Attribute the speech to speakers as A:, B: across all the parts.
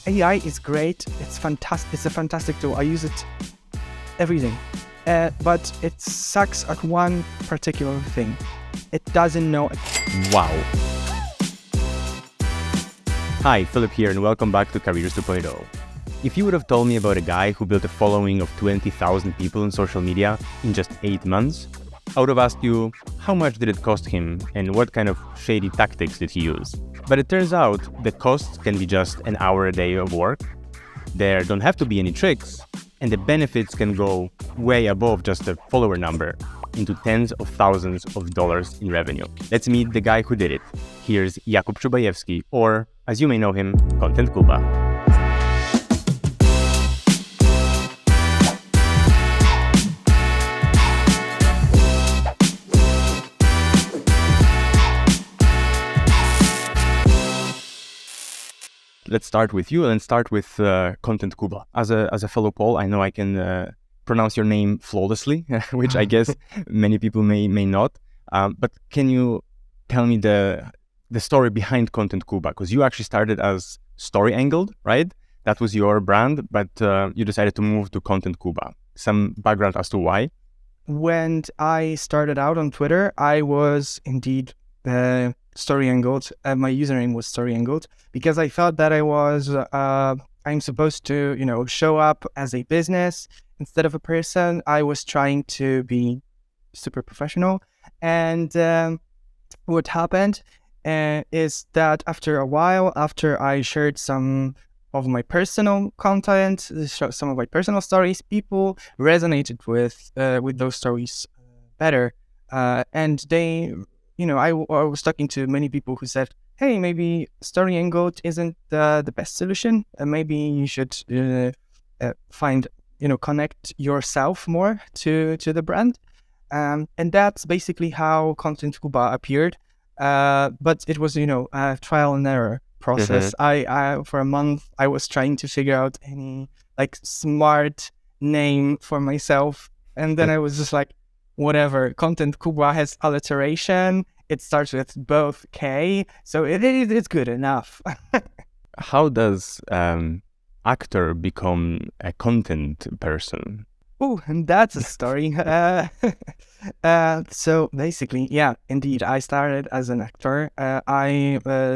A: AI is great. It's fantastic. It's a fantastic tool. I use it every day. But it sucks at one particular thing. It doesn't know.
B: Wow. Hi, Philip here, and welcome back to Careers 2.0. If you would have told me about a guy who built a following of 20,000 people on social media in just 8 months, I would have asked you, how much did it cost him and what kind of shady tactics did he use? But it turns out the costs can be just an hour a day of work. There don't have to be any tricks, and the benefits can go way above just a follower number into tens of thousands of dollars in revenue. Let's meet the guy who did it. Here's Jakub Czubajewski, or as you may know him, Content Kuba. Let's start with you and start with Content Kuba. As a fellow Pole, I know I can pronounce your name flawlessly, which I guess many people may not. But can you tell me the story behind Content Kuba? Because you actually started as Story Angled, right? That was your brand, but you decided to move to Content Kuba. Some background as to why?
A: When I started out on Twitter, I was indeed Story Angled. My username was Story Angled because I felt that I'm supposed to, show up as a business instead of a person. I was trying to be super professional. And what happened is that after a while, after I shared some of my personal content, some of my personal stories, people resonated with those stories better. And they, I was talking to many people who said, hey, maybe Story Angled isn't the best solution. Maybe you should find, connect yourself more to the brand. And that's basically how Content Kuba appeared. But it was, a trial and error process. I for a month, I was trying to figure out any smart name for myself. And then I was just like, whatever, Content Kuba has alliteration. It starts with both K, so it's good enough.
B: How does actor become a content person?
A: Oh, and that's a story. So basically, yeah, indeed, I started as an actor.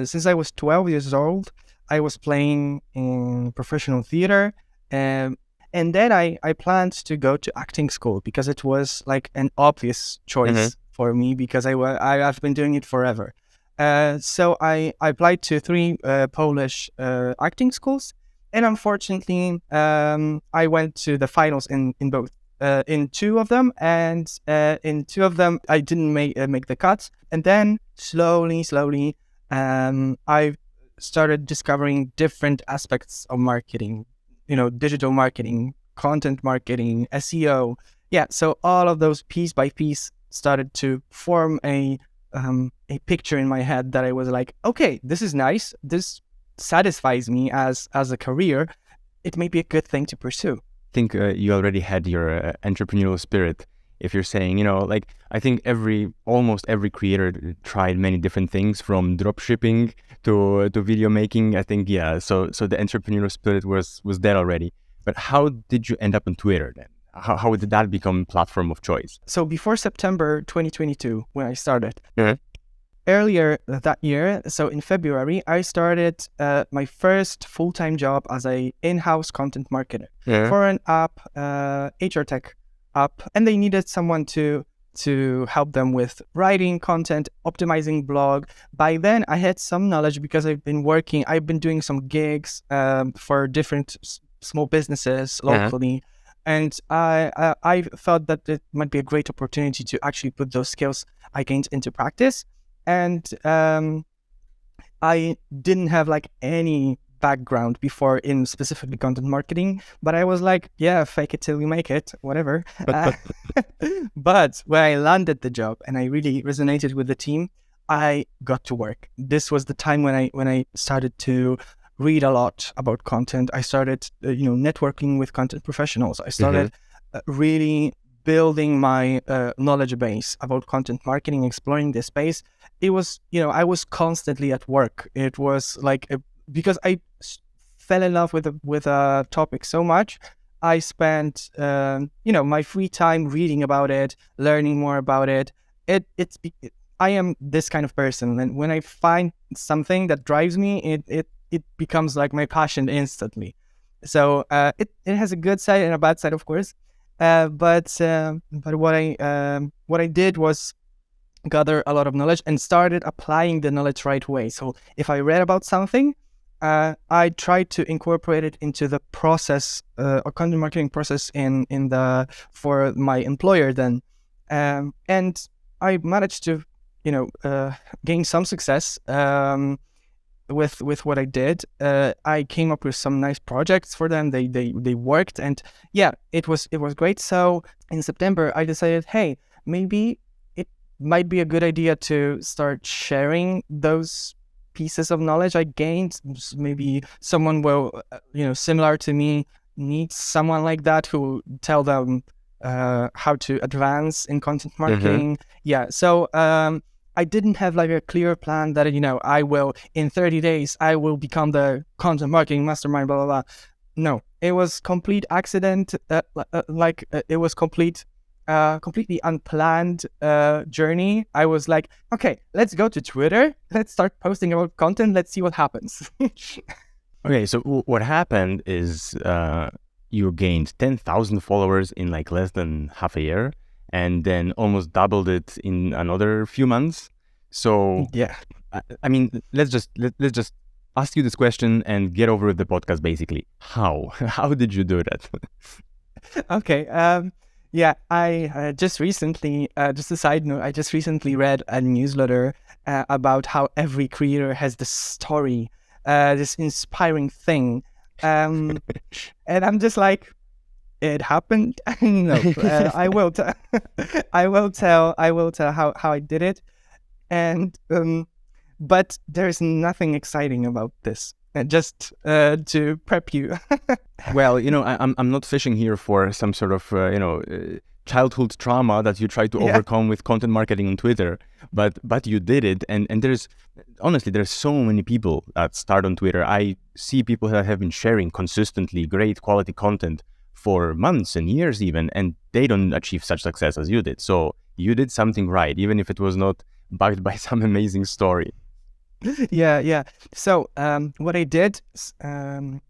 A: Since I was 12 years old, I was playing in professional theater. And then I planned to go to acting school because it was like an obvious choice for me because I've been doing it forever. So I applied to 3 Polish acting schools. And unfortunately, I went to the finals in both. In 2 of them, and in 2 of them, I didn't make the cuts. And then slowly, I started discovering different aspects of marketing, digital marketing, content marketing, SEO. Yeah, so all of those piece by piece started to form a picture in my head that I was like, okay, this is nice. This satisfies me as a career. It may be a good thing to pursue.
B: I think you already had your entrepreneurial spirit. If you're saying, I think almost every creator tried many different things, from drop shipping to video making. I think, yeah. So the entrepreneurial spirit was there already. But how did you end up on Twitter then? How did that become platform of choice?
A: So before September 2022, when I started, earlier that year, so in February, I started my first full-time job as a in-house content marketer for an app, HR tech app, and they needed someone to help them with writing content, optimizing blog. By then, I had some knowledge because I've been doing some gigs for different small businesses locally. And I thought that it might be a great opportunity to actually put those skills I gained into practice. And I didn't have any background before in specifically content marketing, but I was like, yeah, fake it till you make it, whatever. But when I landed the job and I really resonated with the team, I got to work. This was the time when I started to read a lot about content. I started, networking with content professionals. I started really building my knowledge base about content marketing, exploring this space. It was, I was constantly at work. It was because I fell in love with a topic so much, I spent my free time reading about it, learning more about it. I am this kind of person, and when I find something that drives me, it becomes like my passion instantly. So it has a good side and a bad side, of course. But what I did was gather a lot of knowledge and started applying the knowledge right away. So if I read about something, I tried to incorporate it into the process, or content marketing process for my employer then, and I managed to gain some success with what I did. I came up with some nice projects for them. They worked, and yeah, it was great. So in September, I decided, hey, maybe it might be a good idea to start sharing those pieces of knowledge I gained. Maybe someone similar to me needs someone like that who tell them how to advance in content marketing. Yeah. So I didn't have like a clear plan that, I will, in 30 days, I will become the content marketing mastermind, blah, blah, blah. No, it was complete accident. It was completely unplanned journey. I was like, okay, let's go to Twitter. Let's start posting about content. Let's see what happens.
B: Okay, so what happened is you gained 10,000 followers in like less than half a year, and then almost doubled it in another few months. So
A: yeah,
B: I mean, let's just ask you this question and get over with the podcast. Basically, how did you do that?
A: Okay. Yeah, I just recently, just a side note, I just recently read a newsletter about how every creator has this story, this inspiring thing, and I'm just like, it happened. No, I will tell. I will tell how I did it, and but there's nothing exciting about this. Just to prep you.
B: Well, I'm not fishing here for some sort of childhood trauma that you try to overcome with content marketing on Twitter, but you did it, and there's so many people that start on Twitter. I see people that have been sharing consistently great quality content for months and years even, and they don't achieve such success as you did. So you did something right, even if it was not backed by some amazing story.
A: Yeah. So what I did,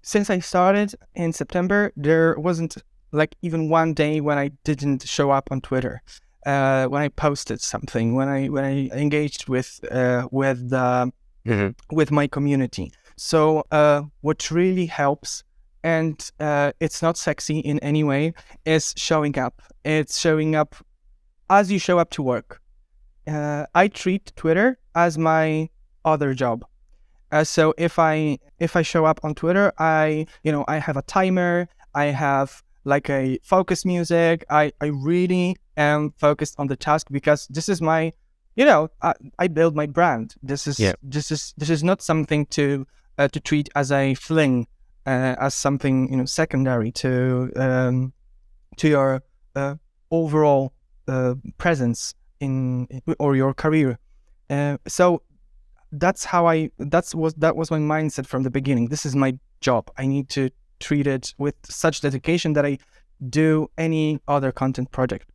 A: since I started in September, there wasn't like even one day when I didn't show up on Twitter. When I posted something, when I engaged with my community. So what really helps, and it's not sexy in any way, is showing up. It's showing up as you show up to work. I treat Twitter as my other job. So if I show up on Twitter, I have a timer, I have like a focus music. I really am focused on the task, because this is my, I build my brand. This is not something to treat as a fling, as something secondary to your overall presence or your career. So that was my mindset from the beginning. This is my job. I need to treat it with such dedication that I do any other content project.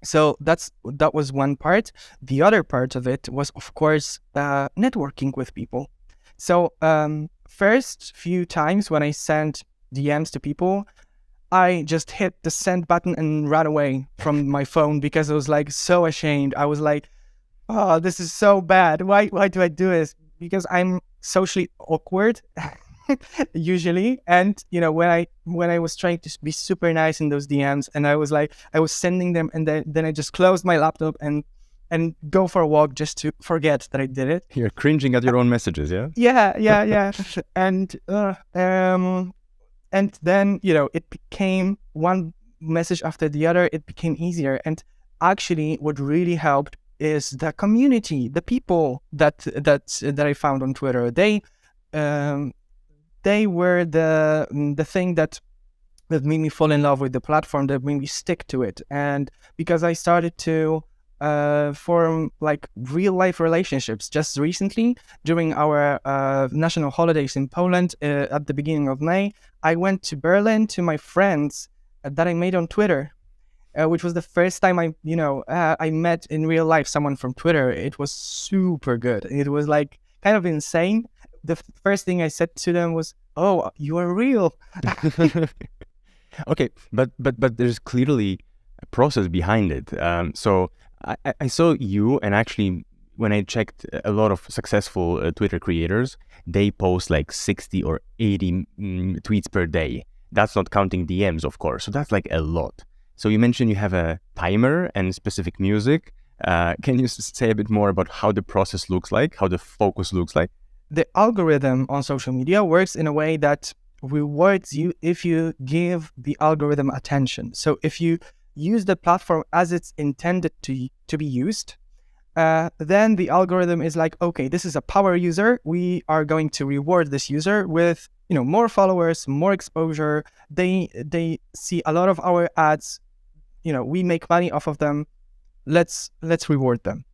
A: So that was one part. The other part of it was, of course, networking with people. So first few times when I sent DMs to people, I just hit the send button and ran away from my phone, because I was like so ashamed. I was like, oh, this is so bad. Why do I do this? Because I'm socially awkward usually. And when I was trying to be super nice in those DMs, and I was sending them, and then I just closed my laptop and go for a walk just to forget that I did it.
B: You're cringing at your own messages, yeah?
A: Yeah. And then, it became one message after the other. It became easier. And actually, what really helped is the community, the people that I found on Twitter. They were the thing that made me fall in love with the platform, that made me stick to it. And because I started to form like real life relationships. Just recently, during our national holidays in Poland at the beginning of May, I went to Berlin to my friends that I made on Twitter, which was the first time I met in real life someone from Twitter. It was super good. It was like kind of insane. The first thing I said to them was, "Oh, you are real."
B: Okay, but there's clearly a process behind it. So I saw you, and actually, when I checked a lot of successful Twitter creators, they post like 60 or 80 tweets per day. That's not counting DMs, of course. So that's like a lot. So you mentioned you have a timer and specific music. Can you say a bit more about how the process looks like, how the focus looks like?
A: The algorithm on social media works in a way that rewards you if you give the algorithm attention. So if you use the platform as it's intended to be used, then the algorithm is like, okay, this is a power user. We are going to reward this user with more followers, more exposure. They see a lot of our ads. We make money off of them. Let's reward them.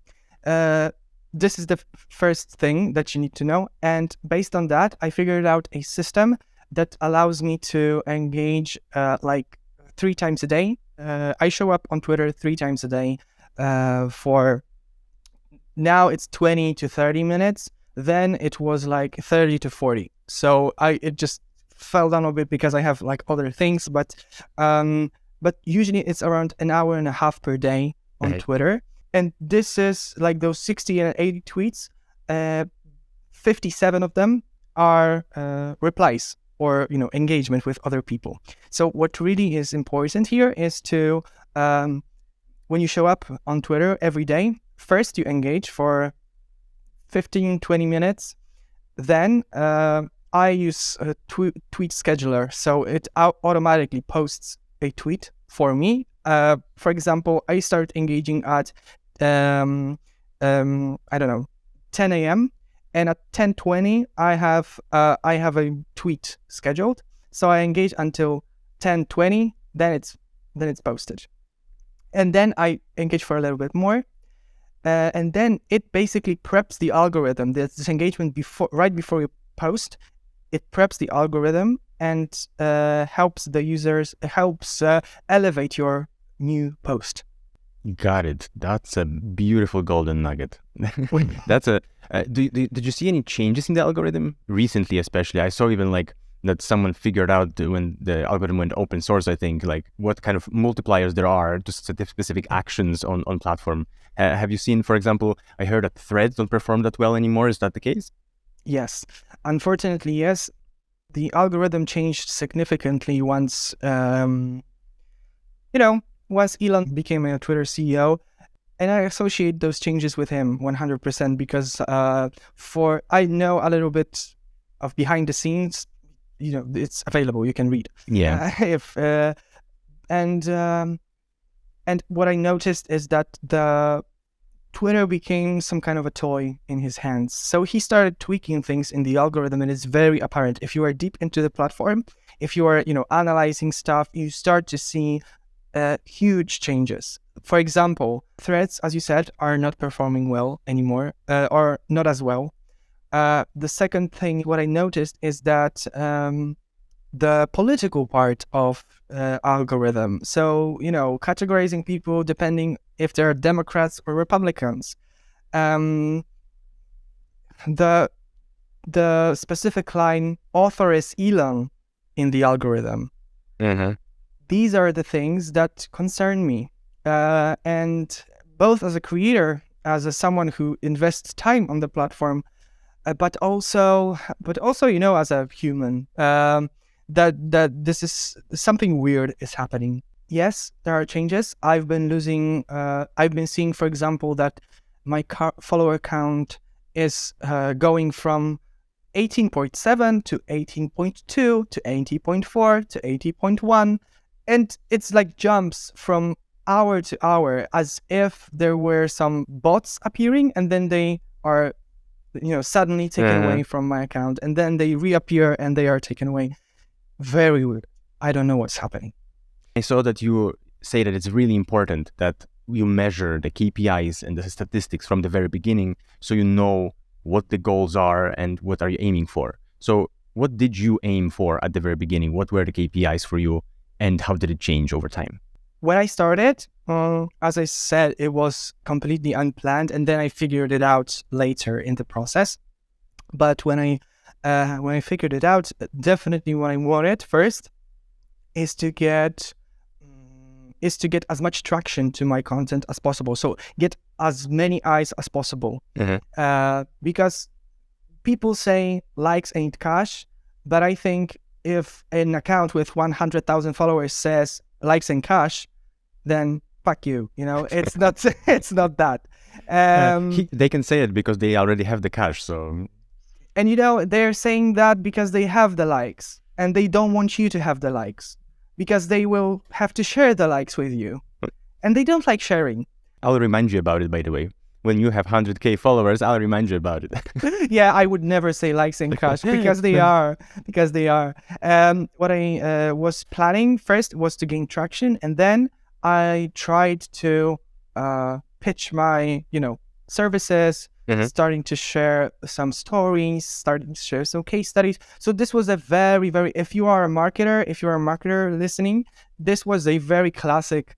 A: This is the first thing that you need to know. And based on that, I figured out a system that allows me to engage like 3 times a day. I show up on Twitter 3 times a day for now it's 20 to 30 minutes. Then it was like 30 to 40. So it just fell down a bit because I have like other things, but usually it's around an hour and a half per day on Twitter. And this is like those 60 and 80 tweets, 57 of them are replies or engagement with other people. So what really is important here is to when you show up on Twitter every day, first you engage for 15-20 minutes. Then I use a tweet scheduler, so it automatically posts a tweet for me. For example, I start engaging at I don't know, 10 a.m. and at 10:20 I have a tweet scheduled. So I engage until 10:20, then it's posted, and then I engage for a little bit more, and then it basically preps the algorithm. This engagement right before you post, it preps the algorithm and helps the users, helps elevate your new post.
B: Got it. That's a beautiful golden nugget. That's a. Did you see any changes in the algorithm recently? Especially, I saw even like that someone figured out when the algorithm went open source. I think like what kind of multipliers there are to specific actions on platform. Have you seen, for example, I heard that threads don't perform that well anymore. Is that the case?
A: Yes, unfortunately, yes. The algorithm changed significantly once once Elon became a Twitter CEO, and I associate those changes with him 100% because I know a little bit of behind the scenes. It's available. You can read.
B: Yeah.
A: And what I noticed is that the Twitter became some kind of a toy in his hands. So he started tweaking things in the algorithm, and it's very apparent. If you are deep into the platform, if you are analyzing stuff, you start to see huge changes. For example, threads, as you said, are not performing well anymore, or not as well. The second thing, what I noticed is that the political part of algorithm, so categorizing people depending if they're Democrats or Republicans, the specific line author is Elon in the algorithm. These are the things that concern me. And both as a creator, as someone who invests time on the platform, but also, as a human, that this is something weird is happening. Yes, there are changes. I've been seeing, for example, that my follower count is going from 18.7 to 18.2 to 80.4 to 80.1. And it's like jumps from hour to hour, as if there were some bots appearing, and then they are, suddenly taken away from my account, and then they reappear and they are taken away. Very weird. I don't know what's happening.
B: I saw that you say that it's really important that you measure the KPIs and the statistics from the very beginning, so you know what the goals are and what are you aiming for. So what did you aim for at the very beginning? What were the KPIs for you, and how did it change over time?
A: When I started, as I said, it was completely unplanned, and then I figured it out later in the process. But when I figured it out, definitely what I wanted first is to get as much traction to my content as possible. So get as many eyes as possible. Because people say likes ain't cash, but I think if an account with 100,000 followers says likes ain't cash, then fuck you. It's not it's not that.
B: They can say it because they already have the cash. So,
A: and they're saying that because they have the likes, and they don't want you to have the likes, because they will have to share the likes with you, and they don't like sharing.
B: I'll remind you about it, by the way. When you have 100K followers, I'll remind you about it.
A: Yeah, I would never say likes in cash because they are. What I was planning first was to gain traction, and then I tried to pitch my, services, starting to share some stories, starting to share some case studies. So this was a very, very, if you are a marketer listening, this was a very classic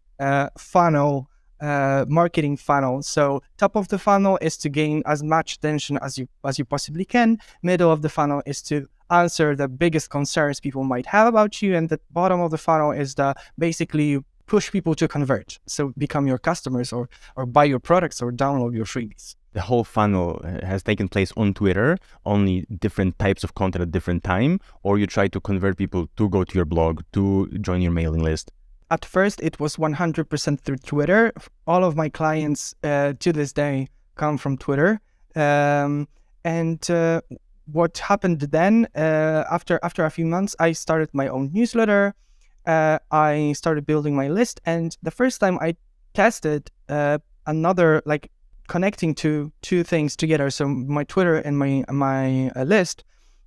A: funnel, marketing funnel. So top of the funnel is to gain as much attention as you possibly can. Middle of the funnel is to answer the biggest concerns people might have about you, and the bottom of the funnel is the basically push people to convert, so become your customers or buy your products or download your freebies.
B: The whole funnel has taken place on Twitter, only different types of content at different time, or you try to convert people to go to your blog, to join your mailing list?
A: At first, it was 100% through Twitter. All of my clients to this day come from Twitter. What happened then, after a few months, I started my own newsletter. I started building my list, and the first time I tested another, connecting two things together, so my Twitter and my list,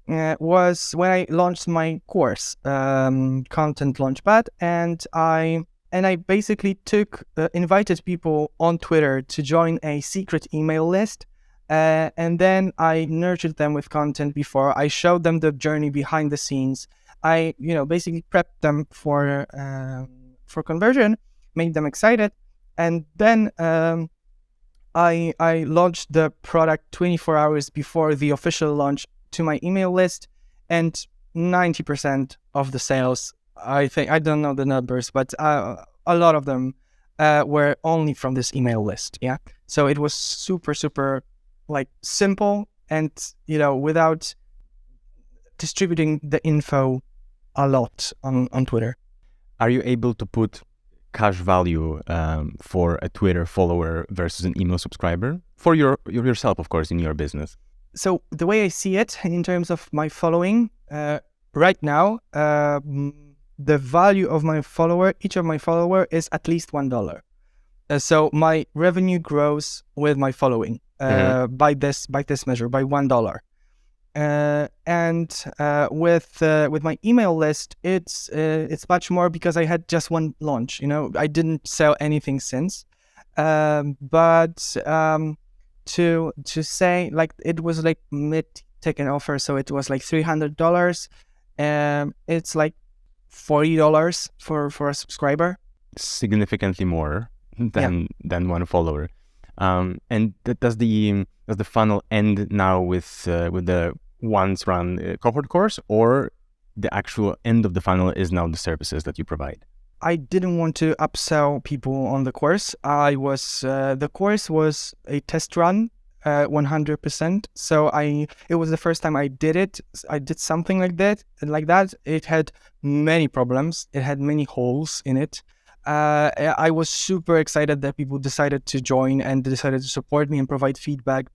A: was when I launched my course, Content Launchpad, and I basically invited people on Twitter to join a secret email list, and then I nurtured them with content before. I showed them the journey behind the scenes. I, basically prepped them for conversion, made them excited, and then I launched the product 24 hours before the official launch to my email list, and 90% of the sales, I think, I don't know the numbers, but a lot of them were only from this email list. Yeah, so it was super, super simple, and without distributing the info a lot on Twitter.
B: Are you able to put cash value for a Twitter follower versus an email subscriber for yourself, of course, in your business?
A: So the way I see it in terms of my following, right now, the value of my follower, each of my follower, is at least $1. So my revenue grows with my following by this measure, by $1. And with my email list, it's much more, because I had just one launch. I didn't sell anything since, but to say, it was mid-ticket offer, so it was $300. It's $40 for a subscriber.
B: Significantly more than one follower. And does the funnel end now with the once run cohort course, or the actual end of the funnel is now the services that you provide?
A: I didn't want to upsell people on the course. The course was a test run, 100%. So it was the first time I did it. I did something like that. It had many problems. It had many holes in it. I was super excited that people decided to join and decided to support me and provide feedback,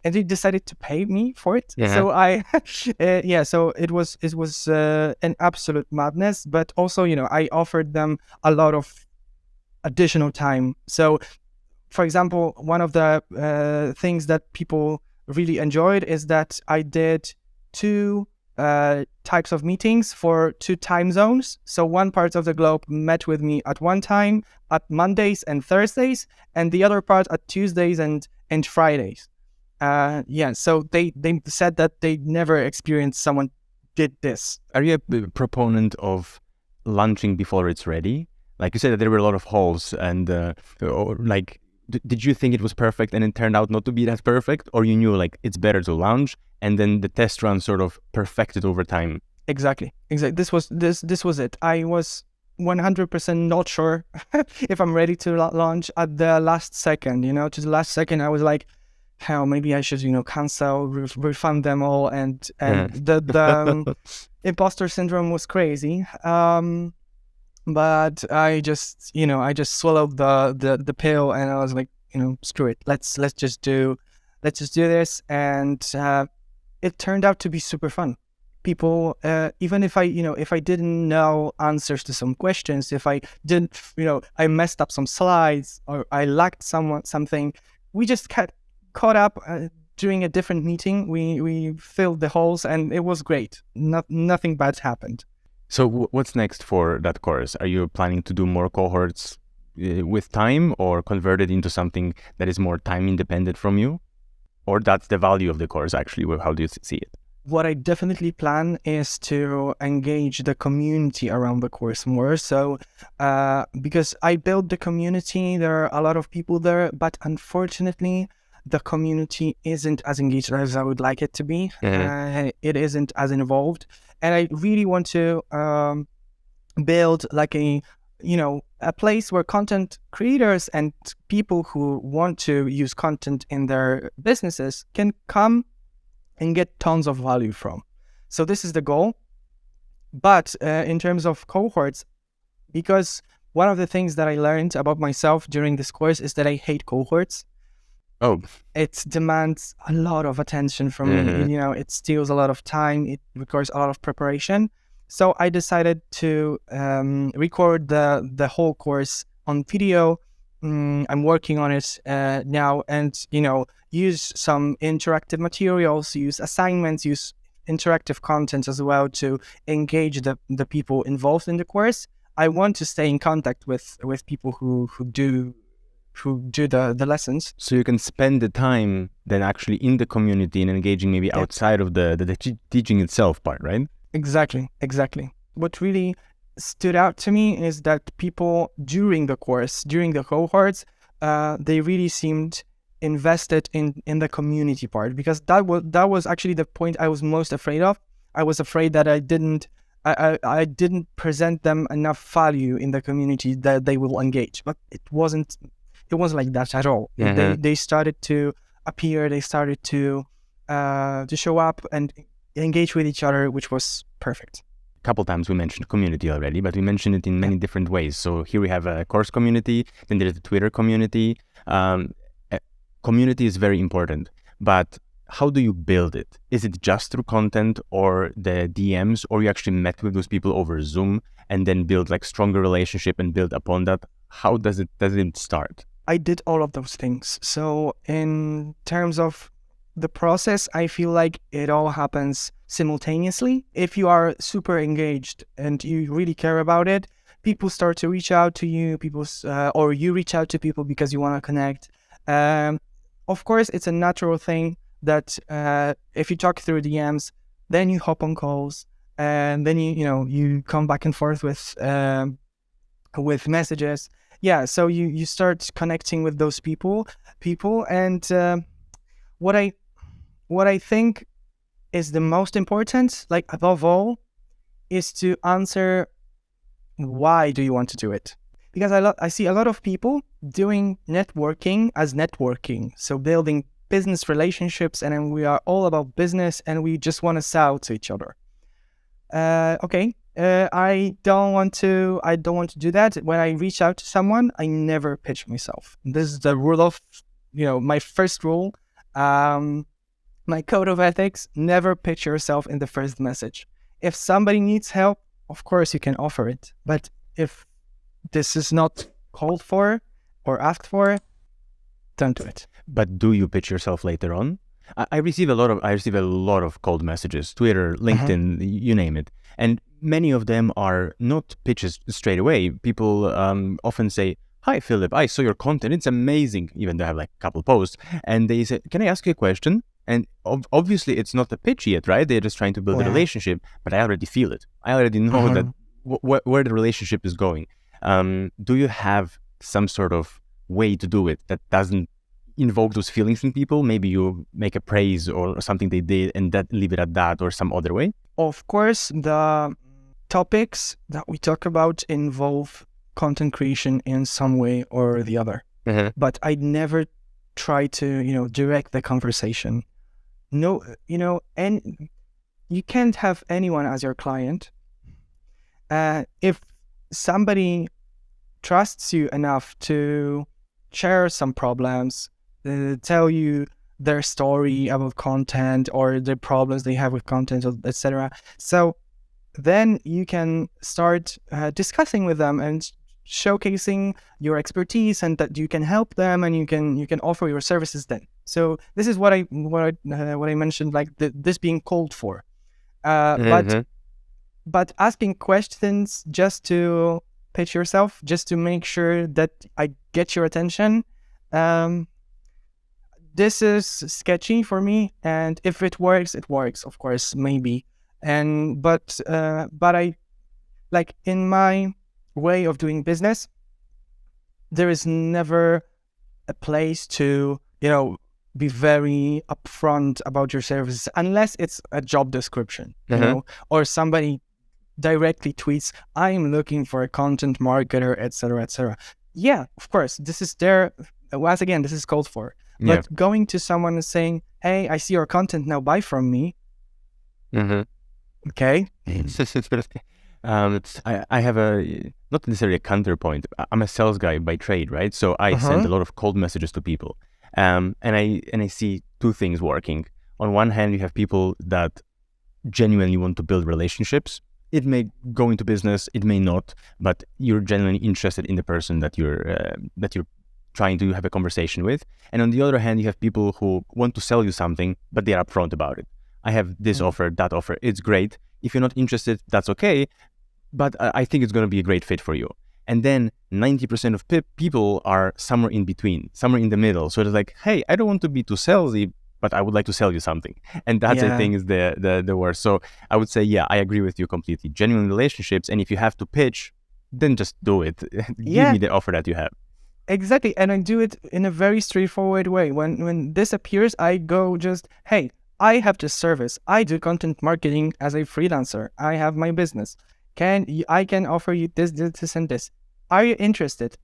A: and they decided to pay me for it.
B: Yeah.
A: So so it was an absolute madness, but also, I offered them a lot of additional time. So, for example, one of the things that people really enjoyed is that I did 2 types of meetings for 2 time zones. So one part of the globe met with me at one time at Mondays and Thursdays, and the other part at Tuesdays and Fridays. So they said that they never experienced someone did this.
B: Are you a proponent of launching before it's ready? Like you said that there were a lot of holes, and did you think it was perfect and it turned out not to be that perfect, or you knew like it's better to launch and then the test run sort of perfected over time?
A: Exactly. This was it. I was 100% not sure if I'm ready to launch at the last second. To the last second, I was like, "How maybe I should cancel, refund them all," and the imposter syndrome was crazy. But I just swallowed the pill, and I was like, screw it. Let's just do this, and it turned out to be super fun. People, even if I didn't know answers to some questions, if I didn't, I messed up some slides or I lacked something, we just caught up during a different meeting. We filled the holes, and it was great. Nothing bad happened.
B: So what's next for that course? Are you planning to do more cohorts with time, or convert it into something that is more time independent from you? Or that's the value of the course actually? How do you see it?
A: What I definitely plan is to engage the community around the course more. So because I built the community, there are a lot of people there, but unfortunately, the community isn't as engaged as I would like it to be. It isn't as involved. And I really want to build like a place where content creators and people who want to use content in their businesses can come and get tons of value from. So this is the goal. But in terms of cohorts, because one of the things that I learned about myself during this course is that I hate cohorts.
B: Oh,
A: it demands a lot of attention from me. It steals a lot of time. It requires a lot of preparation. So I decided to record the whole course on video. I'm working on it now, and use some interactive materials, use assignments, use interactive content as well to engage the people involved in the course. I want to stay in contact with people who do the lessons.
B: So you can spend the time then actually in the community and engaging maybe outside of the teaching itself part, right?
A: Exactly. What really stood out to me is that people during the course, during the cohorts, they really seemed invested in the community part, because that was actually the point I was most afraid of. I was afraid that I didn't present them enough value in the community that they will engage, but it wasn't like that at all. They started to appear, they started to show up and engage with each other, which was perfect.
B: A couple times we mentioned community already, but we mentioned it in many different ways. So here we have a course community, then there's a Twitter community. Community is very important, but how do you build it? Is it just through content or the DMs, or you actually met with those people over Zoom and then build like stronger relationship and build upon that? How does it start?
A: I did all of those things. So in terms of the process, I feel like it all happens simultaneously. If you are super engaged and you really care about it, people start to reach out to you, or you reach out to people because you want to connect. Of course, it's a natural thing that if you talk through DMs, then you hop on calls, and then you come back and forth with messages. Yeah, so you start connecting with those people, and what I think is the most important, like above all, is to answer why do you want to do it? Because I see a lot of people doing networking as networking, so building business relationships, and then we are all about business and we just want to sell to each other. I don't want to do that. When I reach out to someone, I never pitch myself. This is the rule of, my first rule, my code of ethics: never pitch yourself in the first message. If somebody needs help, of course you can offer it. But if this is not called for or asked for, don't do it.
B: But do you pitch yourself later on? I receive a lot of cold messages, Twitter, LinkedIn, you name it, and many of them are not pitches straight away. People often say, "Hi, Philip, I saw your content. It's amazing." Even though I have like a couple posts, and they say, "Can I ask you a question?" And obviously, it's not a pitch yet, right? They're just trying to build a relationship, but I already feel it. I already know that where the relationship is going. Do you have some sort of way to do it that doesn't invoke those feelings in people? Maybe you make a praise or something they did and that leave it at that, or some other way?
A: Of course, the topics that we talk about involve content creation in some way or the other. But I never try to, direct the conversation. No, and you can't have anyone as your client. If somebody trusts you enough to share some problems, tell you their story about content or the problems they have with content, etc. So then you can start discussing with them and showcasing your expertise, and that you can help them, and you can offer your services then. So this is what I mentioned, like this being called for. But asking questions just to pitch yourself, just to make sure that I get your attention, this is sketchy for me. And if it works, of course, maybe. But I, like, in my way of doing business, there is never a place to, be very upfront about your services, unless it's a job description, or somebody directly tweets, "I'm looking for a content marketer," etc., etc. Yeah, of course, this is there. Once again, this is called for.
B: Yeah.
A: But going to someone and saying, "Hey, I see your content now, buy from me." Okay.
B: I have not necessarily a counterpoint. I'm a sales guy by trade, right? So I send a lot of cold messages to people, and I see two things working. On one hand, you have people that genuinely want to build relationships. It may go into business, it may not, but you're genuinely interested in the person that you're trying to have a conversation with. And on the other hand, you have people who want to sell you something, but they're upfront about it. I have this offer, that offer. It's great. If you're not interested, that's okay. But I think it's going to be a great fit for you. And then 90% of people are somewhere in between, somewhere in the middle. So it's like, hey, I don't want to be too salesy, but I would like to sell you something. And that's, I think, is the worst. So I would say, yeah, I agree with you completely. Genuine relationships. And if you have to pitch, then just do it. Give me the offer that you have.
A: Exactly. And I do it in a very straightforward way. When this appears, I go just, hey, I have this service. I do content marketing as a freelancer. I have my business. I can offer you this, and this. Are you interested?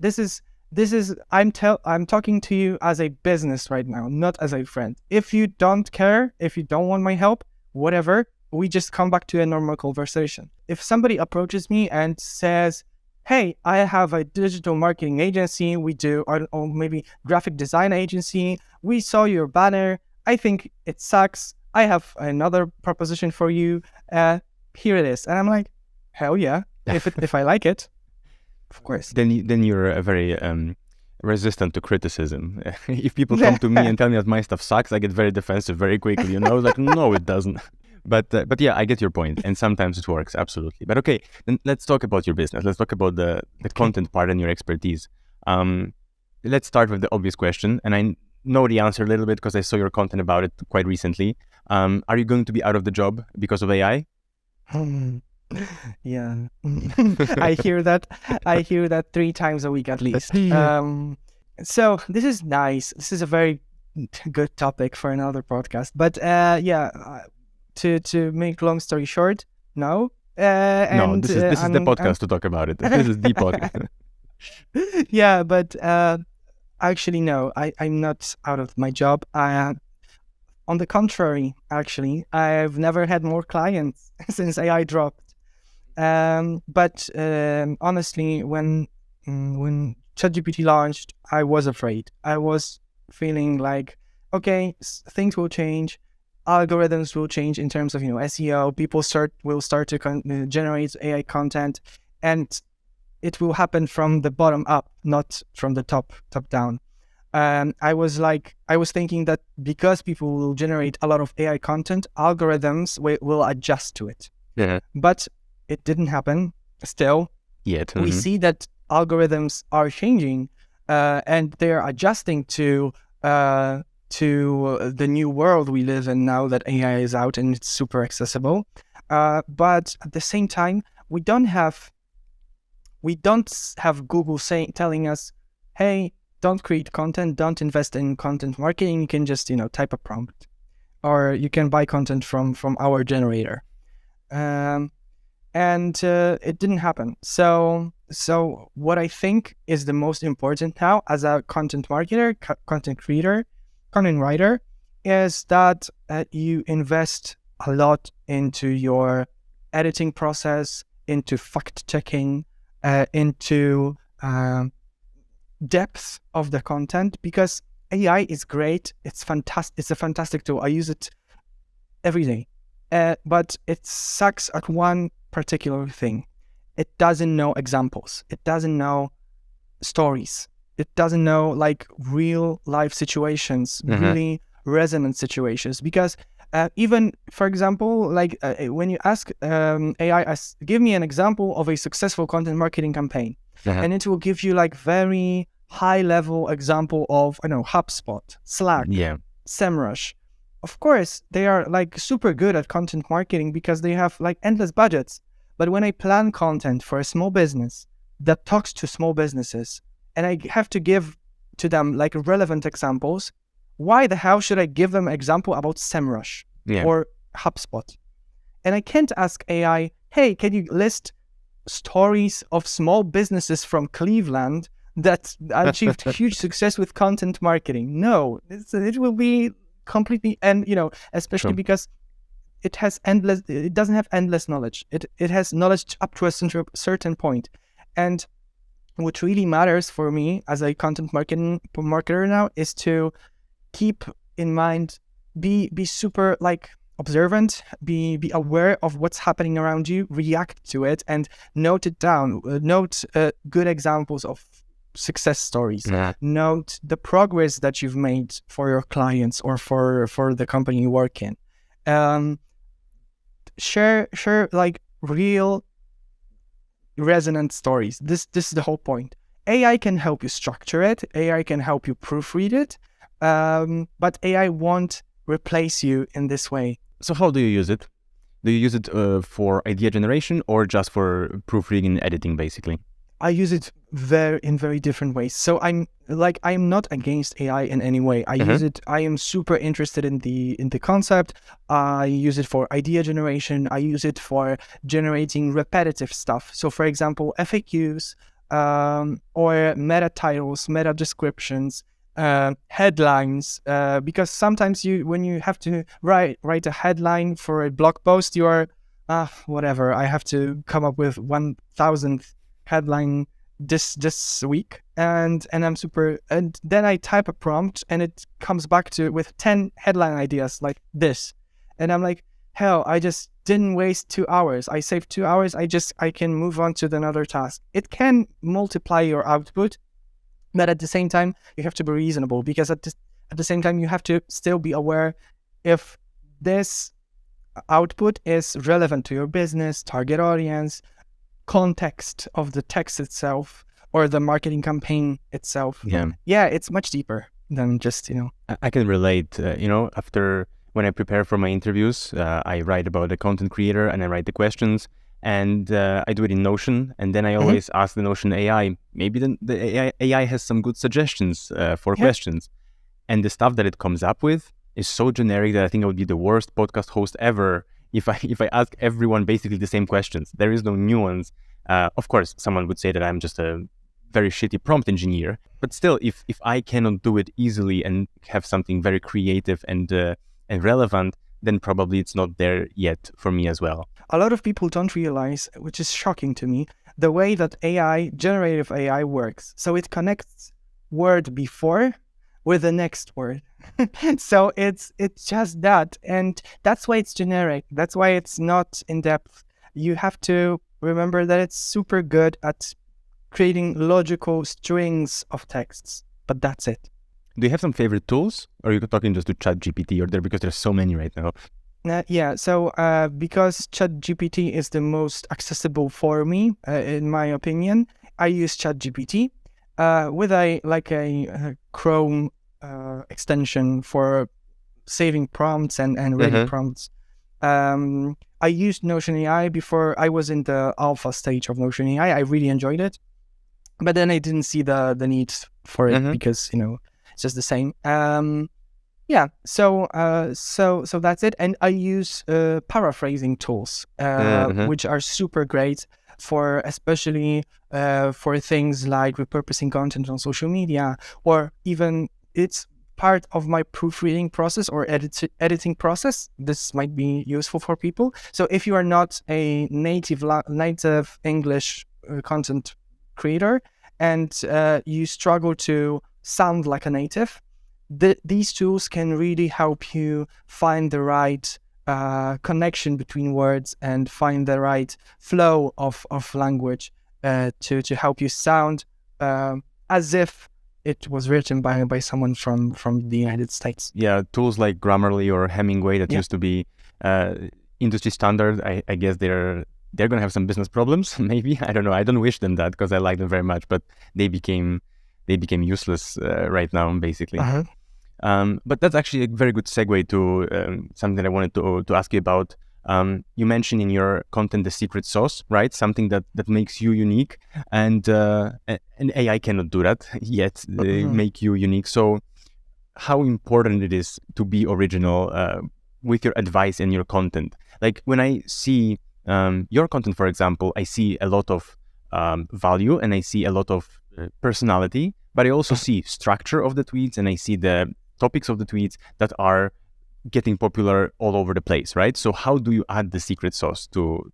A: I'm talking to you as a business right now, not as a friend. If you don't care, if you don't want my help, whatever, we just come back to a normal conversation. If somebody approaches me and says, "Hey, I have a digital marketing agency, we do, or maybe graphic design agency, we saw your banner, I think it sucks, I have another proposition for you, here it is." And I'm like, hell yeah, if I like it, of course.
B: Then you're a very resistant to criticism. If people come to me and tell me that my stuff sucks, I get very defensive very quickly. Like, no, it doesn't. But yeah, I get your point, and sometimes it works, absolutely. But okay, then let's talk about your business. Let's talk about the content part and your expertise. Let's start with the obvious question, and I know the answer a little bit because I saw your content about it quite recently. Are you going to be out of the job because of AI?
A: Yeah. I hear that 3 times a week at least. So this is nice. This is a very good topic for another podcast. But to make long story short, no.
B: No, this is the podcast to talk about it. This is the podcast.
A: Yeah, but actually, no, I'm not out of my job. On the contrary, actually, I've never had more clients since AI dropped. But honestly, when ChatGPT launched, I was afraid. I was feeling like, okay, things will change, algorithms will change in terms of SEO. People will start to generate AI content, and it will happen from the bottom up, not from the top down. I was thinking that because people will generate a lot of AI content, algorithms will adjust to it.
B: Yeah.
A: But it didn't happen. Still,
B: Yet.
A: we see that algorithms are changing, and they're adjusting to the new world we live in now that AI is out and it's super accessible. But at the same time, we don't have Google telling us, "Hey, don't create content, don't invest in content marketing. You can just type a prompt, or you can buy content from our generator." And it didn't happen. So what I think is the most important now as a content marketer, content creator, content writer, is that you invest a lot into your editing process, into fact checking, into depth of the content, because AI is great. It's fantastic. It's a fantastic tool. I use it every day. But it sucks at one particular thing. It doesn't know examples. It doesn't know stories. It doesn't know like real life situations, really resonant situations. Because even, for example, like when you ask AI, give me an example of a successful content marketing campaign, and it will give you like very high level example of, I don't know, HubSpot, Slack, SEMrush. Of course, they are like super good at content marketing because they have like endless budgets. But when I plan content for a small business that talks to small businesses, and I have to give to them like relevant examples, why the hell should I give them an example about SEMrush or HubSpot? And I can't ask AI, hey, can you list stories of small businesses from Cleveland that achieved huge success with content marketing? No, it will be completely, and especially because it doesn't have endless knowledge. It has knowledge up to a certain point. And what really matters for me as a content marketer now is to keep in mind, be super like observant, be aware of what's happening around you, react to it, and note it down. Note good examples of success stories. Note the progress that you've made for your clients or for the company you work in. Share like real resonant stories. This is the whole point. AI can help you structure it. AI can help you proofread it. But AI won't replace you in this way.
B: So how do you use it? Do you use it for idea generation or just for proofreading and editing, basically?
A: I use it in very different ways. So I'm not against AI in any way. I use it. I am super interested in the concept. I use it for idea generation. I use it for generating repetitive stuff. So, for example, FAQs or meta titles, meta descriptions, headlines. Because sometimes when you have to write a headline for a blog post, you are whatever. I have to come up with 1,000th headline this week, and I'm super, and then I type a prompt and it comes back with 10 headline ideas like this, and I'm like, hell, I just didn't waste 2 hours. I saved 2 hours. I can move on to another task. It can multiply your output, but at the same time you have to be reasonable, because at the same time you have to still be aware if this output is relevant to your business, target audience, context of the text itself, or the marketing campaign itself. It's much deeper than just
B: I can relate. After when I prepare for my interviews, I write about the content creator and I write the questions, and I do it in Notion, and then I always ask the Notion AI. Maybe the AI has some good suggestions for questions, and the stuff that it comes up with is so generic that I think I would be the worst podcast host ever if I ask everyone basically the same questions. There is no nuance. Of course, someone would say that I'm just a very shitty prompt engineer, but still, if I cannot do it easily and have something very creative and relevant, then probably it's not there yet for me as well.
A: A lot of people don't realize, which is shocking to me, the way that generative AI works. So it connects word before with the next word. So it's just that, and that's why it's generic. That's why it's not in depth. You have to remember that it's super good at creating logical strings of texts, but that's it.
B: Do you have some favorite tools, or are you talking just to ChatGPT, or there because there's so many right now?
A: So because ChatGPT is the most accessible for me, in my opinion, I use ChatGPT with a Chrome extension for saving prompts and reading prompts. I used Notion AI before. I was in the alpha stage of Notion AI. I really enjoyed it, but then I didn't see the need for it because it's just the same. So that's it. And I use paraphrasing tools, which are super great for especially for things like repurposing content on social media, or even it's part of my proofreading process or editing process. This might be useful for people. So if you are not a native English content creator and you struggle to sound like a native, these tools can really help you find the right connection between words and find the right flow of language to help you sound as if it was written by someone from the United States.
B: Yeah, tools like Grammarly or Hemingway that used to be industry standard. I guess they're going to have some business problems. Maybe, I don't know. I don't wish them that because I like them very much, but they became useless right now, basically. But that's actually a very good segue to something that I wanted to ask you about. You mentioned in your content the secret sauce, right? Something that makes you unique, and AI cannot do that yet. They make you unique. So, how important it is to be original with your advice and your content? Like when I see your content, for example, I see a lot of value and I see a lot of personality, but I also see structure of the tweets and I see the topics of the tweets that are getting popular all over the place, right? So how do you add the secret sauce to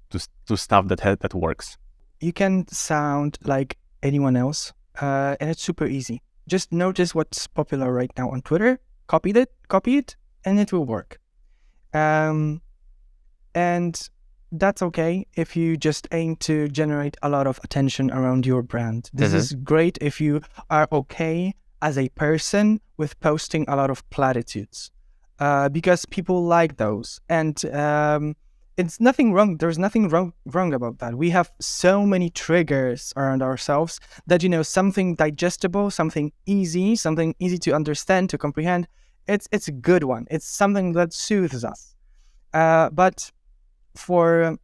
B: stuff that works?
A: You can sound like anyone else, and it's super easy. Just notice what's popular right now on Twitter, copy it, and it will work. And that's okay if you just aim to generate a lot of attention around your brand. This is great if you are okay as a person with posting a lot of platitudes. Because people like those, and it's nothing wrong. There's nothing wrong about that. We have so many triggers around ourselves that something digestible, something easy to understand, to comprehend. It's a good one. It's something that soothes us. But for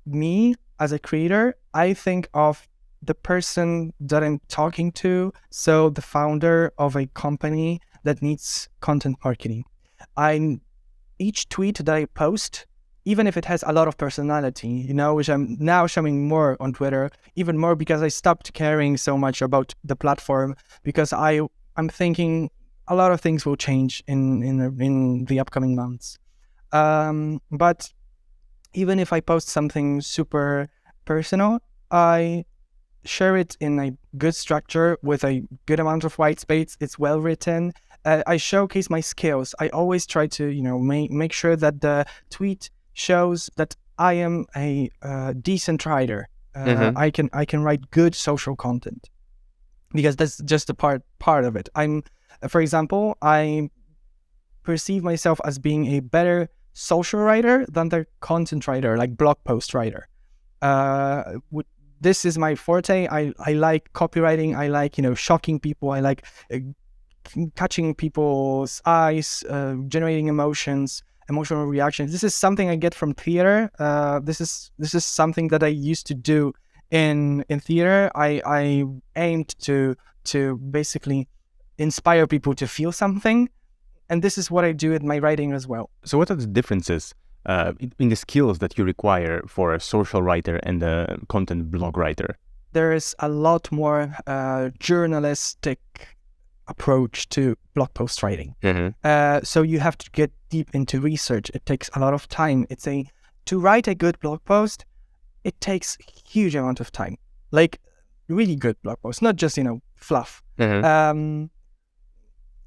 A: me as a creator, I think of the person that I'm talking to. So the founder of a company that needs content marketing. Each tweet that I post, even if it has a lot of personality, which I'm now showing more on Twitter, even more because I stopped caring so much about the platform, because I'm thinking a lot of things will change in the upcoming months. But even if I post something super personal, I share it in a good structure with a good amount of white space. It's well written. I showcase my skills. I always try to, make sure that the tweet shows that I am a decent writer. I can write good social content, because that's just a part of it. For example, I perceive myself as being a better social writer than the content writer, like blog post writer. This is my forte. I like copywriting. I like, shocking people. I like catching people's eyes, generating emotional reactions. This is something I get from theater. This is something that I used to do in theater. I aimed to basically inspire people to feel something, and this is what I do in my writing as well.
B: So what are the differences in the skills that you require for a social writer and a content blog writer?
A: There is a lot more journalistic approach to blog post writing. So you have to get deep into research. It takes a lot of time. To write a good blog post, it takes huge amount of time. Like really good blog post, not just fluff.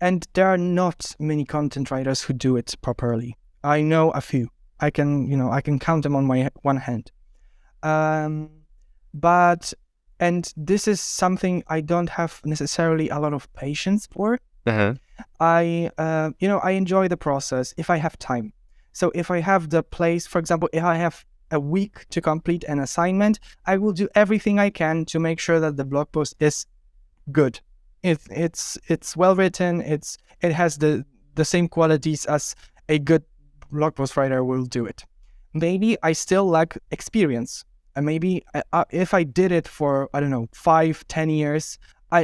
A: And there are not many content writers who do it properly. I know a few. I can count them on my one hand. But And this is something I don't have necessarily a lot of patience for.
B: Uh-huh.
A: I enjoy the process if I have time. So if I have the place, for example, if I have a week to complete an assignment, I will do everything I can to make sure that the blog post is good. It's well written. It has the same qualities as a good blog post writer will do it. Maybe I still lack experience, and maybe if I did it for, I don't know, 5-10 years,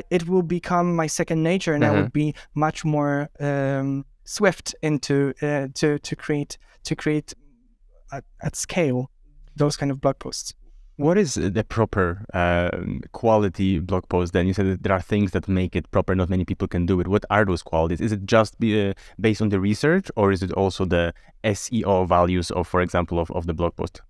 A: it will become my second nature, and I
B: Uh-huh.
A: would be much more swift into to create at scale those kind of blog posts.
B: What is the proper quality blog post then? You said that there are things that make it proper, not many people can do it. What are those qualities? Is it just based on the research, or is it also the SEO values of, for example, of the blog post?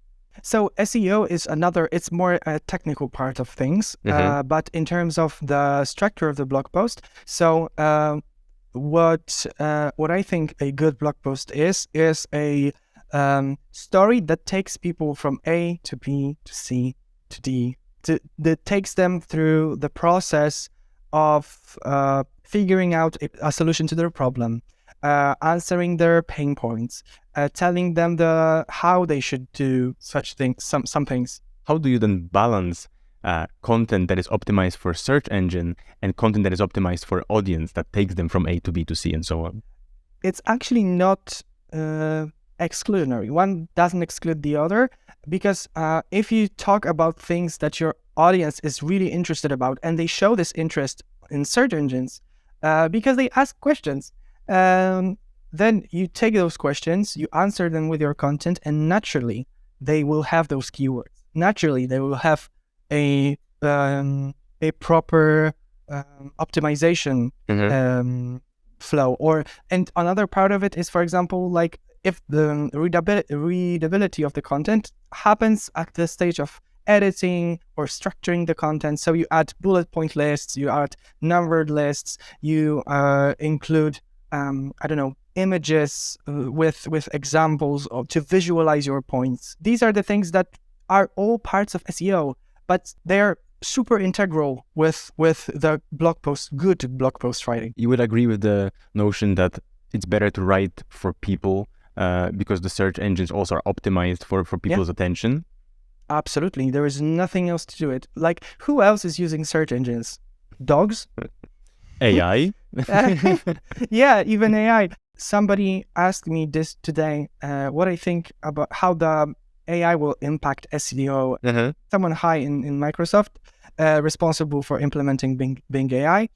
A: So SEO is it's more a technical part of things,
B: Uh-huh.
A: but in terms of the structure of the blog post, so what I think a good blog post is a story that takes people from A to B to C to D, that takes them through the process of figuring out a solution to their problem, answering their pain points, telling them how they should do such things, some things.
B: How do you then balance content that is optimized for search engine and content that is optimized for audience that takes them from A to B to C and so on?
A: It's actually not exclusionary. One doesn't exclude the other, because if you talk about things that your audience is really interested about and they show this interest in search engines because they ask questions, then you take those questions, you answer them with your content, and naturally they will have those keywords. Naturally, they will have a proper optimization flow. And another part of it is, for example, like if the readability of the content happens at the stage of editing or structuring the content. So you add bullet point lists, you add numbered lists, you include images with examples to visualize your points. These are the things that are all parts of SEO, but they're super integral with the good blog post writing.
B: You would agree with the notion that it's better to write for people because the search engines also are optimized for people's attention?
A: Absolutely. There is nothing else to do it. Like, who else is using search engines? Dogs?
B: AI?
A: Yeah, even AI. Somebody asked me this today, what I think about how the AI will impact SEO.
B: Uh-huh.
A: Someone high in Microsoft, responsible for implementing Bing AI,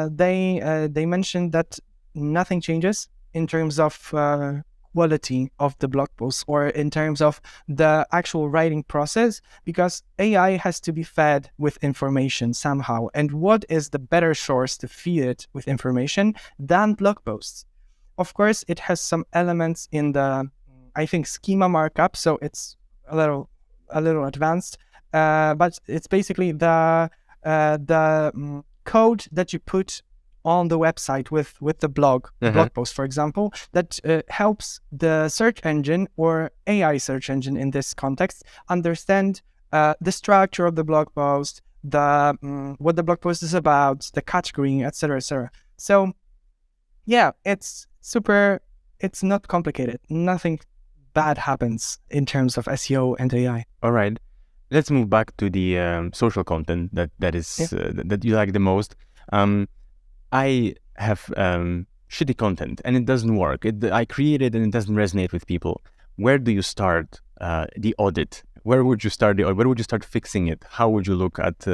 A: they mentioned that nothing changes in terms of quality of the blog posts or in terms of the actual writing process, because AI has to be fed with information somehow. And what is the better source to feed it with information than blog posts? Of course, it has some elements in the, I think, schema markup, so it's a little advanced, but it's basically the code that you put on the website with the blog post, for example, that helps the search engine, or AI search engine in this context, understand the structure of the blog post, what the blog post is about, the category, etc., etc. So, yeah, it's not complicated. Nothing bad happens in terms of SEO and AI.
B: All right. Let's move back to the social content that you like the most. I have shitty content and it doesn't work. I create it and it doesn't resonate with people. Where do you start the audit? Where would you start the audit? Where would you start fixing it? How would you look at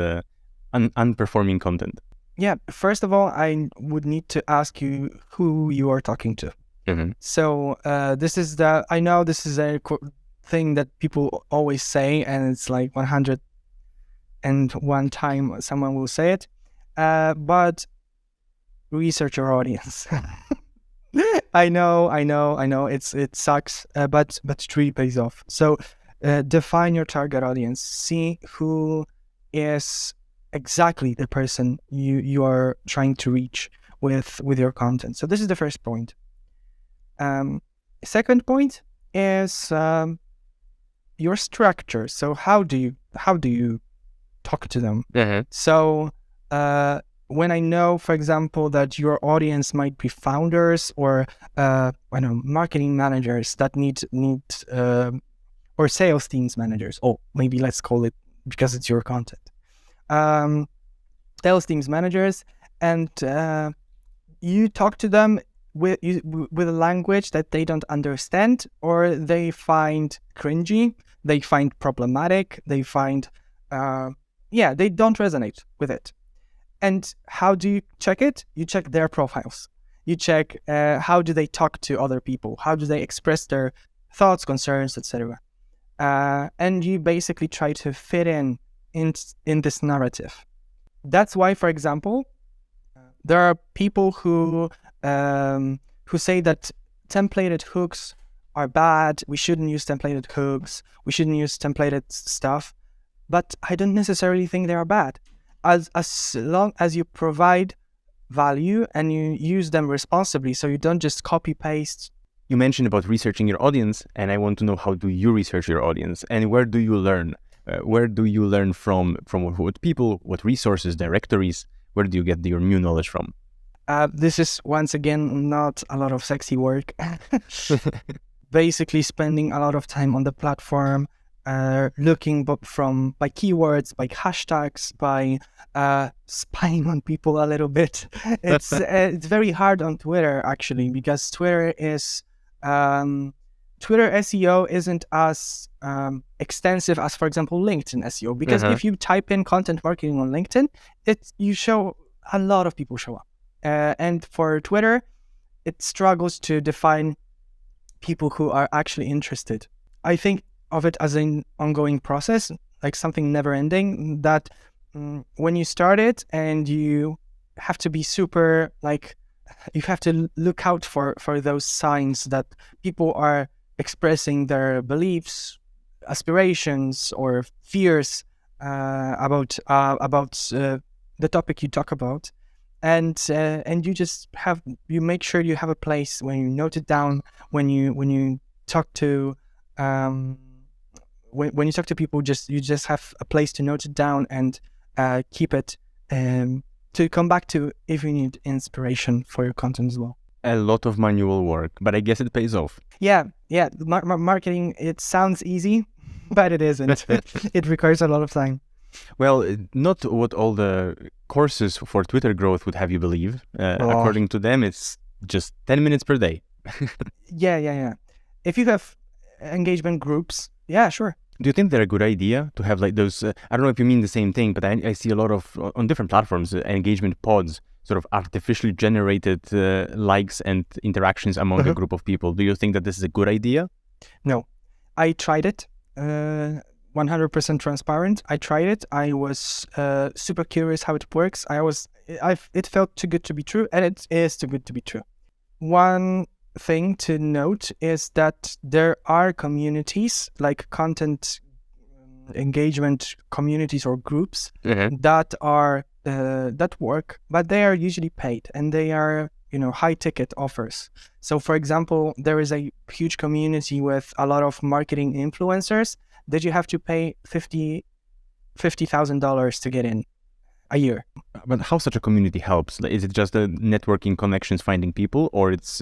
B: unperforming content?
A: Yeah, first of all, I would need to ask you who you are talking to.
B: Mm-hmm.
A: So I know this is a thing that people always say, and it's like 101 time someone will say it, but research your audience. I know, it sucks, but it really pays off. So define your target audience. See who is exactly the person you are trying to reach with your content. So this is the first point. Second point is your structure. So how do you talk to them.
B: Uh-huh.
A: So when I know, for example, that your audience might be founders or I don't know, marketing managers that need or sales teams managers. Oh, maybe let's call it, because it's your content. Sales teams managers, and you talk to them with a language that they don't understand or they find cringy, they find problematic, they find they don't resonate with it. And how do you check it? You check their profiles. You check how do they talk to other people, how do they express their thoughts, concerns, etc. And you basically try to fit in this narrative. That's why, for example, there are people who say that templated hooks are bad. We shouldn't use templated hooks. We shouldn't use templated stuff. But I don't necessarily think they are bad, as long as you provide value and you use them responsibly. So you don't just copy paste.
B: You mentioned about researching your audience, and I want to know, how do you research your audience, and where do you learn? Where do you learn from what people, what resources, directories? Where do you get your new knowledge from?
A: This is, once again, not a lot of sexy work. Basically spending a lot of time on the platform, looking by keywords, by hashtags, by spying on people a little bit. It's very hard on Twitter, actually, because Twitter SEO isn't as extensive as, for example, LinkedIn SEO. Because if you type in content marketing on LinkedIn, a lot of people show up. And for Twitter, it struggles to define people who are actually interested. I think of it as an ongoing process, like something never ending, that when you start it, and you have to be super, you have to look out for those signs that people are expressing their beliefs, aspirations, or fears about the topic you talk about. And you make sure you have a place when you note it down, when you talk to when you talk to people, you just have a place to note it down and keep it to come back to if you need inspiration for your content as well.
B: A lot of manual work, but I guess it pays off.
A: Yeah. Marketing, it sounds easy, but it isn't. It requires a lot of time.
B: Well, not what all the courses for Twitter growth would have you believe. According to them, it's just 10 minutes per day.
A: Yeah. If you have engagement groups, yeah, sure.
B: Do you think they're a good idea to have like those, I don't know if you mean the same thing, but I see a lot of, on different platforms, engagement pods, sort of artificially generated likes and interactions among a group of people. Do you think that this is a good idea?
A: No. I tried it. 100% transparent. I tried it. I was super curious how it works. It felt too good to be true, and it is too good to be true. One thing to note is that there are communities, like content engagement communities or groups that are that work, but they are usually paid, and they are high ticket offers. So, for example, there is a huge community with a lot of marketing influencers that you have to pay $50,000 to get in a year.
B: But how such a community helps? Is it just the networking connections, finding people, or it's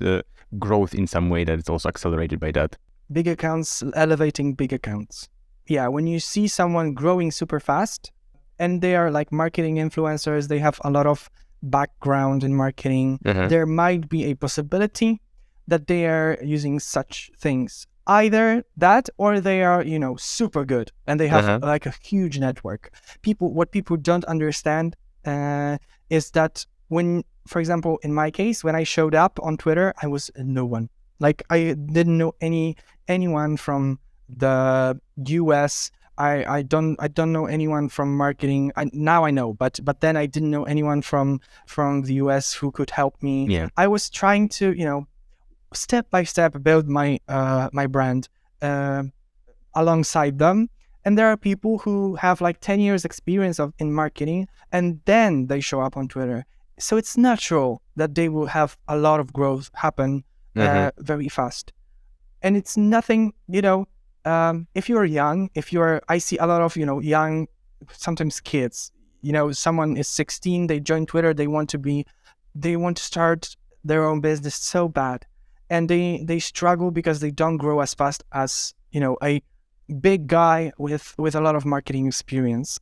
B: growth in some way that it's also accelerated by that?
A: Big accounts, elevating big accounts. Yeah, when you see someone growing super fast, and they are like marketing influencers, they have a lot of background in marketing, there might be a possibility that they are using such things. Either that, or they are, super good, and they have like a huge network. What people don't understand is that when, for example, in my case, when I showed up on Twitter, I was no one. Like, I didn't know anyone from the US. I don't know anyone from marketing. Now I know, but then I didn't know anyone from the US who could help me.
B: Yeah.
A: I was trying to, step by step build my my brand alongside them. And there are people who have like 10 years experience in marketing, and then they show up on Twitter. So it's natural that they will have a lot of growth happen very fast. And it's nothing, if you're young, I see a lot of, young sometimes kids. Someone is 16, they join Twitter, they want to start their own business so bad, and they struggle because they don't grow as fast as a big guy with a lot of marketing experience.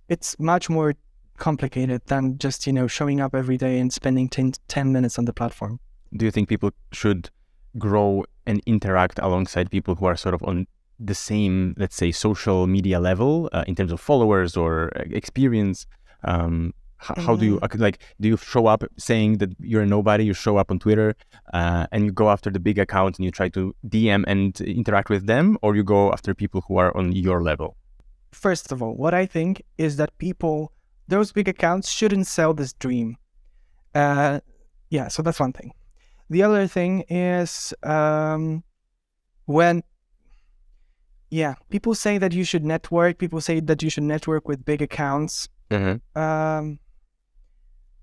A: It's much more complicated than just showing up every day and spending 10 minutes on the platform.
B: Do you think people should grow and interact alongside people who are sort of on the same, let's say, social media level in terms of followers or experience? How do you, like, do you show up saying that you're a nobody, you show up on Twitter and you go after the big account and you try to DM and interact with them, or you go after people who are on your level?
A: First of all, what I think is that those big accounts shouldn't sell this dream. So that's one thing. The other thing is when people say that you should network, with big accounts.
B: Mm-hmm.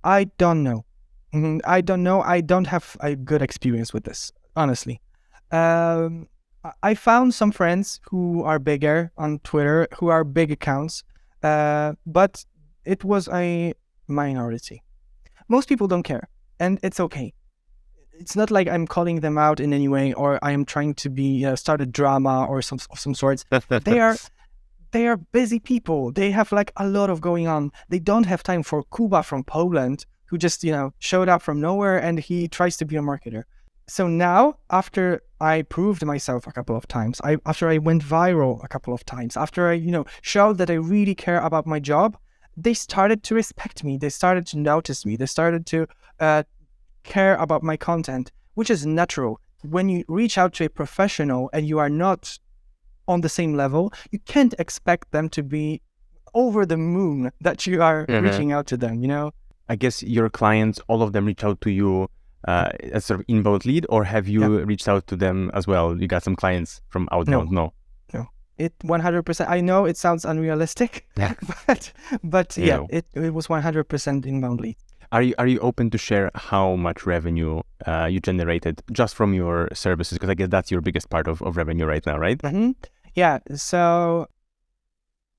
A: I don't know. I don't know. I don't have a good experience with this, honestly. I found some friends who are bigger on Twitter, who are big accounts, but it was a minority. Most people don't care, and it's okay. It's not like I'm calling them out in any way, or I am trying to start a drama or some sorts. They are busy people. They have like a lot of going on. They don't have time for Kuba from Poland, who just showed up from nowhere and he tries to be a marketer. So now, after I proved myself a couple of times, after I went viral a couple of times, after I showed that I really care about my job, they started to respect me. They started to notice me. They started to care about my content, which is natural. When you reach out to a professional and you are not on the same level, you can't expect them to be over the moon that you are reaching out to them,
B: I guess your clients, all of them reach out to you as sort of inbound lead, or have you reached out to them as well? You got some clients from outbound? No.
A: It 100%. I know it sounds unrealistic, but it was 100% inbound lead.
B: Are you open to share how much revenue you generated just from your services? Because I guess that's your biggest part of revenue right now, right?
A: Mm-hmm. Yeah. So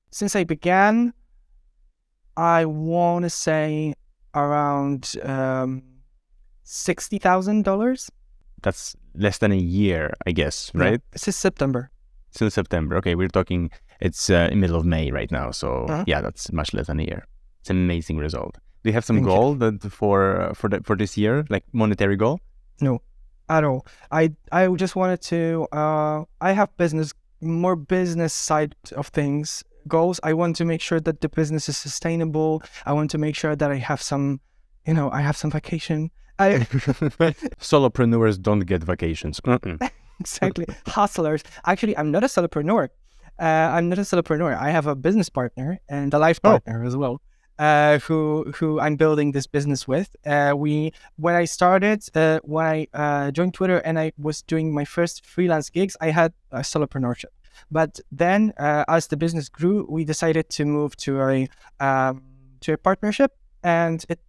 A: since I began, I want to say around $60,000.
B: That's less than a year, I guess, right?
A: Yeah, this is September.
B: Still September. Okay, we're talking. It's in middle of May right now, so that's much less than a year. It's an amazing result. Do you have some goal for this year, like monetary goal?
A: No, at all. I just wanted to. I have more business side of things goals. I want to make sure that the business is sustainable. I want to make sure that I have some, I have some vacation.
B: Solopreneurs don't get vacations.
A: Exactly. Hustlers. Actually, I'm not a solopreneur. I have a business partner and a life partner as well. Who I'm building this business with. When I started, when I joined Twitter and I was doing my first freelance gigs, I had a solopreneurship. But then, as the business grew, we decided to move to a partnership, and it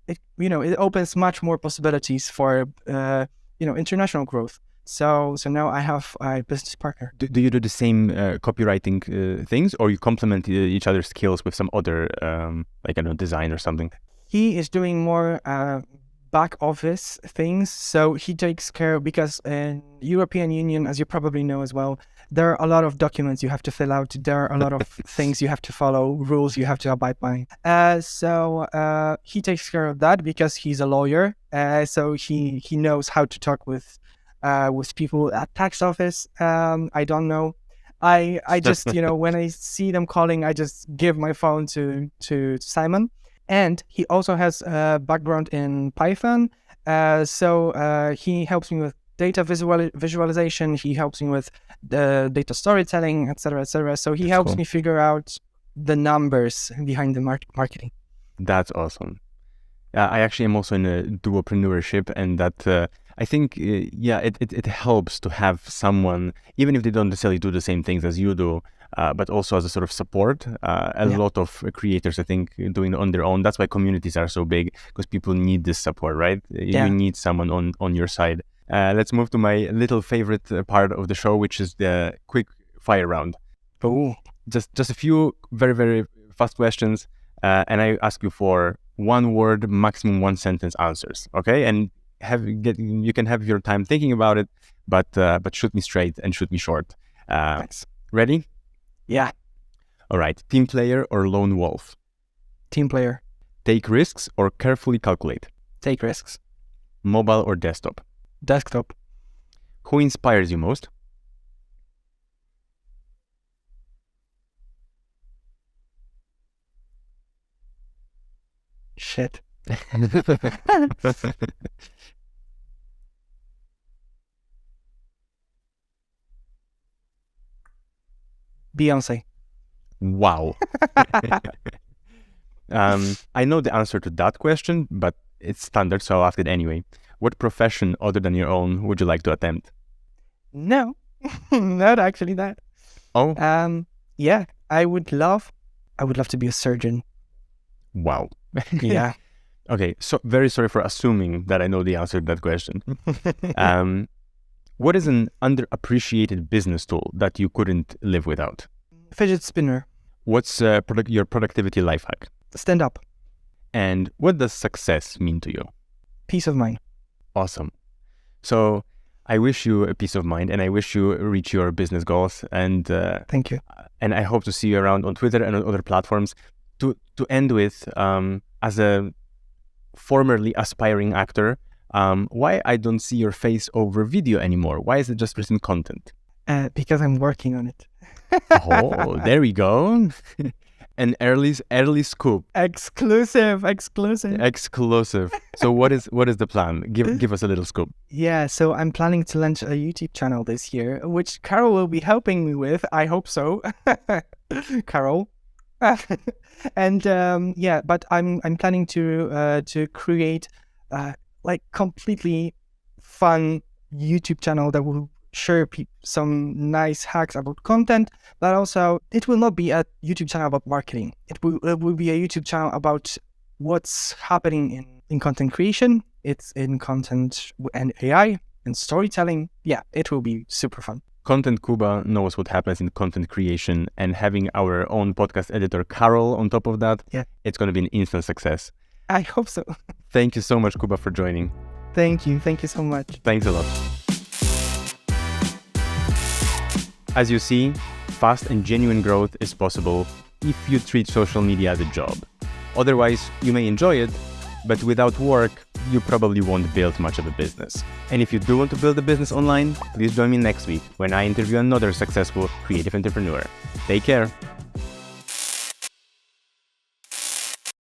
A: opens much more possibilities for international growth. So now I have a business partner.
B: Do you do the same copywriting things, or you complement each other's skills with some other, design or something?
A: He is doing more back office things. So he takes care, because in European Union, as you probably know as well, there are a lot of documents you have to fill out. There are a lot of things you have to follow, rules you have to abide by. So he takes care of that because he's a lawyer. So he knows how to talk with people at tax office. I don't know. I just, when I see them calling, I just give my phone to Simon. And he also has a background in Python. So he helps me with data visualization. He helps me with the data storytelling, etc., etc. So he helps me figure out the numbers behind the marketing.
B: That's awesome. I actually am also in a duopreneurship, and that I think, it helps to have someone, even if they don't necessarily do the same things as you do, but also as a sort of support. A lot of creators, I think, doing it on their own. That's why communities are so big, because people need this support, right? You need someone on your side. Let's move to my little favorite part of the show, which is the quick fire round.
A: Oh,
B: just a few very, very fast questions, and I ask you for one word, maximum one sentence answers. Okay, and you can have your time thinking about it, but shoot me straight and shoot me short.
A: Thanks.
B: Ready?
A: Yeah.
B: All right. Team player or lone wolf?
A: Team player.
B: Take risks or carefully calculate?
A: Take risks.
B: Mobile or desktop?
A: Desktop.
B: Who inspires you most?
A: Shit. Beyonce.
B: Wow. I know the answer to that question, but it's standard, so I'll ask it anyway. What profession other than your own would you like to attempt?
A: No, not actually that.
B: Oh,
A: Yeah, I would love to be a surgeon.
B: wow.
A: Yeah.
B: Okay, so very sorry for assuming that I know the answer to that question. What is an underappreciated business tool that you couldn't live without?
A: Fidget spinner.
B: What's your productivity life hack?
A: Stand up.
B: And what does success mean to you?
A: Peace of mind.
B: Awesome. So I wish you a peace of mind, and I wish you reach your business goals. And
A: Thank you.
B: And I hope to see you around on Twitter and on other platforms. To end with, as a formerly aspiring actor, why I don't see your face over video anymore? Why is it just written content?
A: Because I'm working on it.
B: Oh, there we go. An early scoop.
A: Exclusive.
B: Exclusive. So what is the plan? Give us a little scoop.
A: Yeah, so I'm planning to launch a YouTube channel this year, which Carol will be helping me with. I hope so. Carol. And yeah, but I'm planning to create like completely fun YouTube channel that will share some nice hacks about content, but also it will not be a YouTube channel about marketing. It will be a YouTube channel about what's happening in content creation. It's in content and AI and storytelling. Yeah, it will be super fun.
B: Content Kuba knows what happens in content creation, and having our own podcast editor, Carol, on top of that,
A: yeah,
B: it's going to be an instant success.
A: I hope so.
B: Thank you so much, Kuba, for joining.
A: Thank you so much.
B: Thanks a lot. As you see, fast and genuine growth is possible if you treat social media as a job. Otherwise, you may enjoy it, but without work, you probably won't build much of a business. And if you do want to build a business online, please join me next week when I interview another successful creative entrepreneur. Take care.